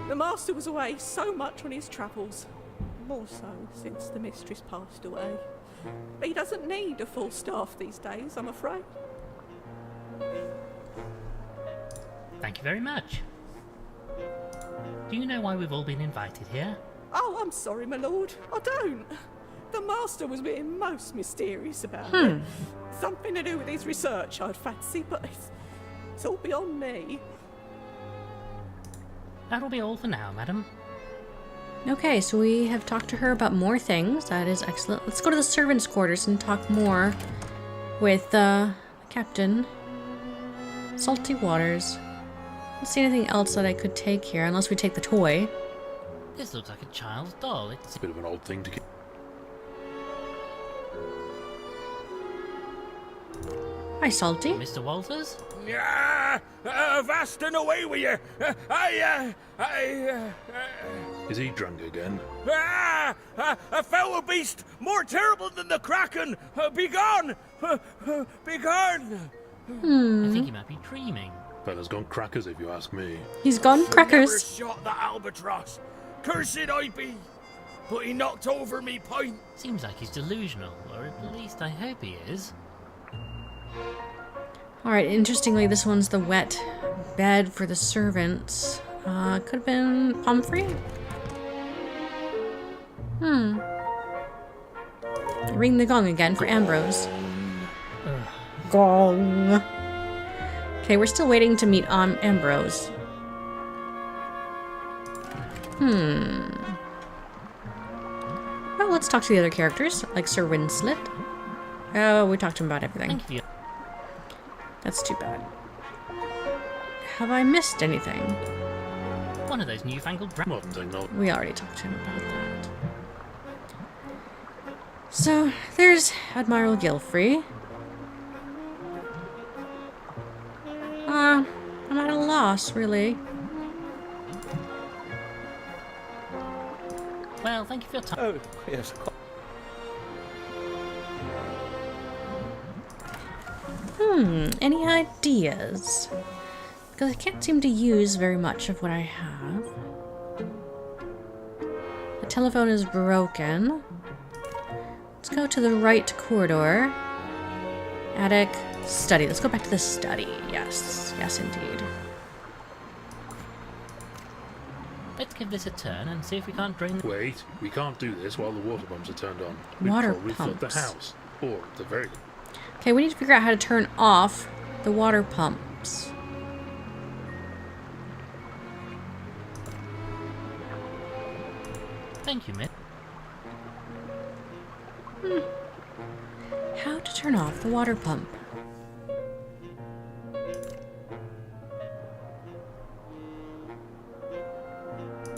The master was away so much on his travels. More so since the mistress passed away. But he doesn't need a full staff these days, I'm afraid. Thank you very much. Do you know why we've all been invited here? Oh, I'm sorry, my lord. I don't. The master was being most mysterious about it. Something to do with his research, I'd fancy, but it's all beyond me. That'll be all for now, madam. Okay, so we have talked to her about more things. That is excellent. Let's go to the servants' quarters and talk more with the captain. Salty waters. I don't see anything else that I could take here, unless we take the toy. This looks like a child's doll. It's... A bit of an odd thing to get. Hi, Salty. Mr. Walters? Yeah, vast and away with you. Is he drunk again? A foul beast more terrible than the Kraken. Begone! Begone! I think he might be dreaming. Fella's gone crackers if you ask me. He's gone Never crackers. shot the albatross. Cursed I be. But he knocked over me pint. Seems like he's delusional, or at least I hope he is. Alright, interestingly, this one's the wet bed for the servants. Could have been Pumphrey? Ring the gong again for Ambrose. Gong. Okay, we're still waiting to meet Ambrose. Well, let's talk to the other characters, like Sir Winslet. Oh, we talked to him about everything. Thank you. That's too bad. Have I missed anything? One of those newfangled Modern technology. We already talked to him about that. So, there's Admiral Gilfrey. I'm at a loss, really. Well, thank you for your time. Oh, yes. Any ideas? Because I can't seem to use very much of what I have. The telephone is broken. Let's go to the right corridor. Attic, study. Let's go back to the study. Yes, yes indeed. Let's give this a turn and see if we can't drain the... Wait, we can't do this while the water pumps are turned on. Water We'd probably flood the pumps. house. Or at the very... Okay, we need to figure out how to turn off the water pumps. Thank you, miss. How to turn off the water pump?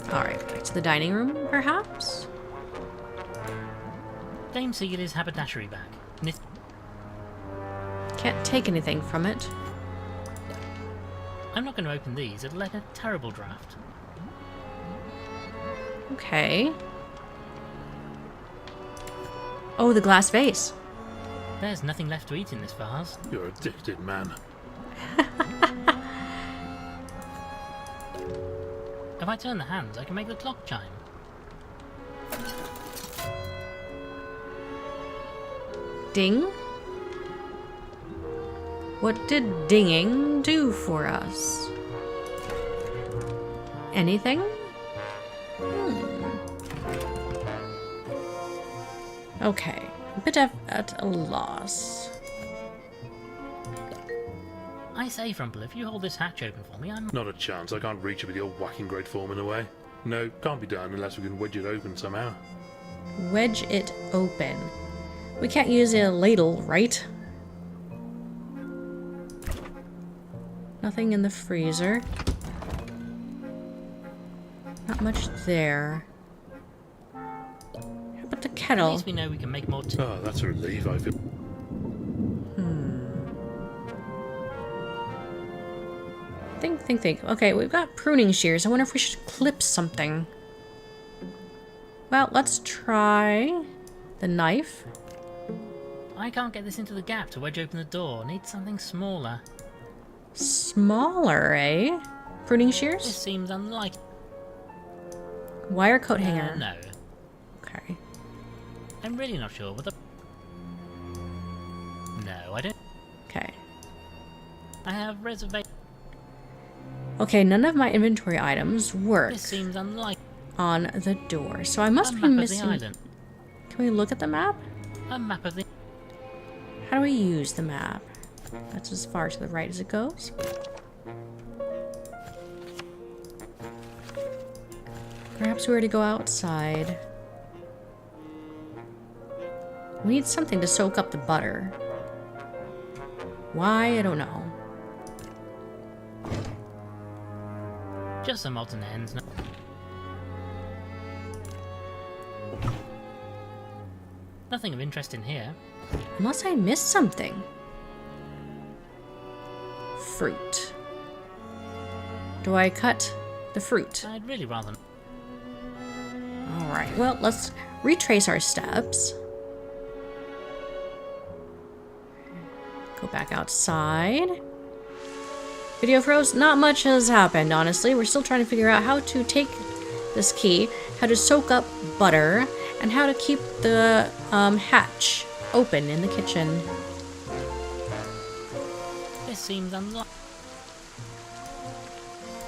Alright, back to the dining room, perhaps? Dame see his haberdashery bag. Can't take anything from it. I'm not going to open these. It'll let a terrible draft. Okay. Oh, the glass vase. There's nothing left to eat in this vase. You're addicted, man. If I turn the hands, I can make the clock chime. Ding? What did dinging do for us? Anything? Okay, a bit at a loss. I say, Frumple, if you hold this hatch open for me, I'm... Not a chance. I can't reach it with your whacking great form in the way. No, can't be done unless we can wedge it open somehow. Wedge it open. We can't use a ladle, right? Nothing in the freezer. Not much there. How about the At kettle? least we know we can make more tea. Oh, that's a relief, I feel. Think. Okay, we've got pruning shears. I wonder if we should clip something. Well, let's try the knife. I can't get this into the gap to wedge open the door. Need something smaller. Smaller, eh? Pruning This shears? seems unlikely. Wire coat hanger. No. Okay. I'm really not sure what the... No, I don't... Okay. I have reservation. Okay, none of my inventory items work This seems unlikely. on the door, so I must A be map of the missing... island. Can we look at the map? A map of the... How do we use the map? That's as far to the right as it goes. Perhaps we were to go outside. We need something to soak up the butter. Why? I don't know. Just some odds and ends. No. Nothing of interest in here. Unless I missed something. Fruit. Do I cut the fruit? I'd really rather... Alright, well, let's retrace our steps. Go back outside. Video froze. Not much has happened, honestly. We're still trying to figure out how to take this key, how to soak up butter, and how to keep the hatch open in the kitchen. This seems unlikely.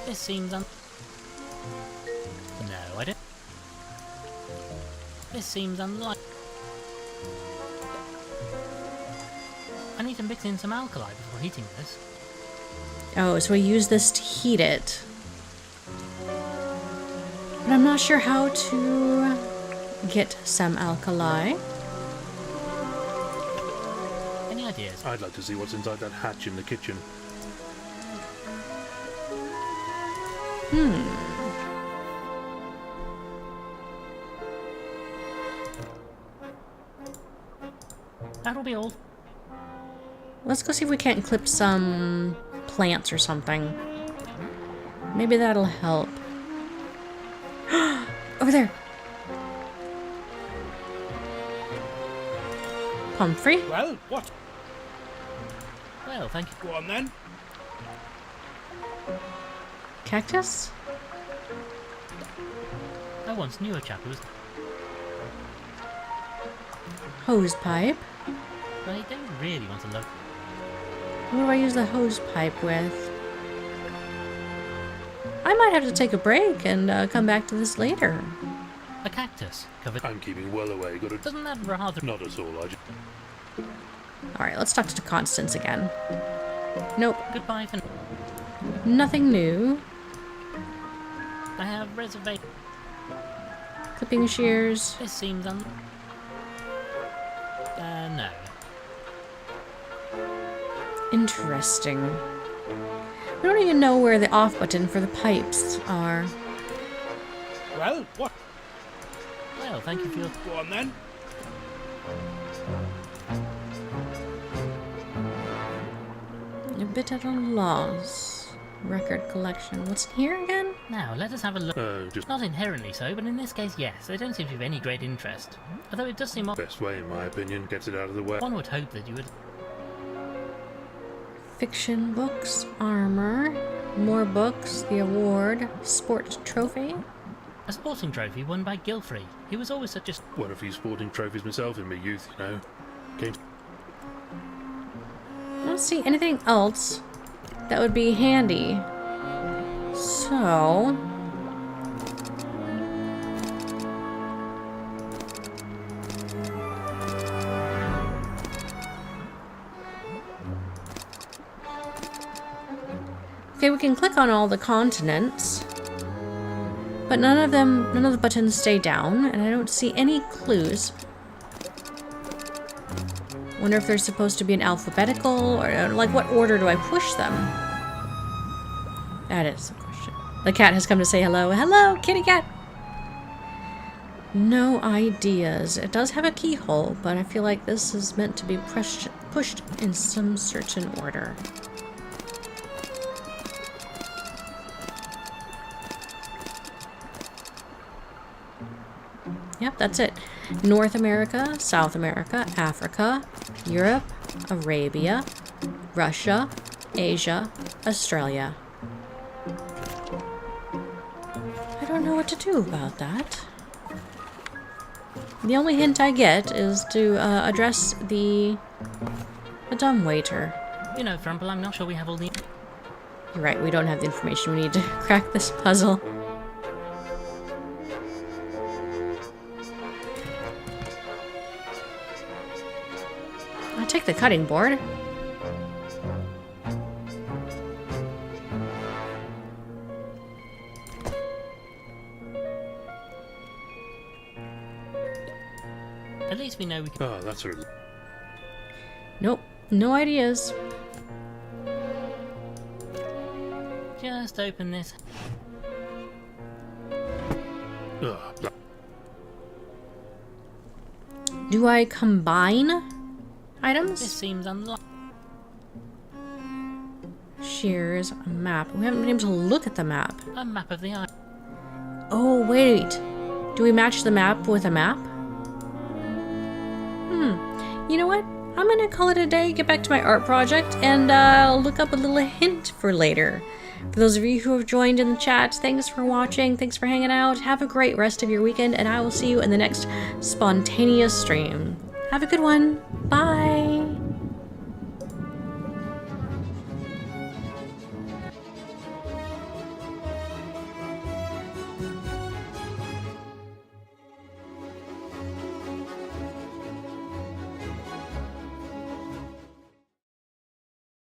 This seems No, I don't... This seems unlikely. I need to mix in some alkali before heating this. Oh, so we use this to heat it. But I'm not sure how to get some alkali. Any ideas? I'd like to see what's inside that hatch in the kitchen. That'll be all. Let's go see if we can't clip some plants or something. Maybe that'll help. Over there! Pumphrey? Well, what? Well, thank you. Go on then. Cactus? I once knew a chap who was... Hose pipe? I don't really want to look... What do I use the hose pipe with? I might have to take a break and come back to this later. A cactus covered... I'm keeping well away. Got a... Doesn't that rather... Not at all. I just... Alright, let's talk to Constance again. Nope, Goodbye for... nothing new. I have reservation... Clipping shears. This seems no. Interesting. We don't even know where the off button for the pipes are. Well, what? Well, thank you for your... Go on then. A bit at a loss. Record collection. What's in here again? Now, let us have a look. Just Not inherently so, but in this case, yes. They don't seem to be of any great interest. Although it does seem... best way, in my opinion. Gets it out of the way. One would hope that you would... Fiction books, armor, more books, the award, sport trophy. A sporting trophy won by Gilfrey. He was always such a... Won a few sporting trophies myself in my youth, you know. Came... I don't see anything else that would be handy. So... okay, we can click on all the continents, but none of the buttons stay down, and I don't see any clues. Wonder if they're supposed to be in alphabetical, or like what order do I push them? That is the question. The cat has come to say hello. Hello, kitty cat! No ideas. It does have a keyhole, but I feel like this is meant to be pushed in some certain order. Yep, that's it. North America, South America, Africa, Europe, Arabia, Russia, Asia, Australia. I don't know what to do about that. The only hint I get is to address the dumbwaiter. You know, Frumple, I'm not sure we have all the... You're right, we don't have the information we need to crack this puzzle. I'll take the cutting board. At least we know we can... Oh, that's a... Nope, no ideas. Just open this. Oh, Do I combine This items? seems unlikely. Shears, a map. We haven't been able to look at the map. A map of the island. Oh, wait. Do we match the map with a map? You know what? I'm gonna call it a day, get back to my art project, and look up a little hint for later. For those of you who have joined in the chat, thanks for watching, thanks for hanging out. Have a great rest of your weekend, and I will see you in the next spontaneous stream. Have a good one. Bye!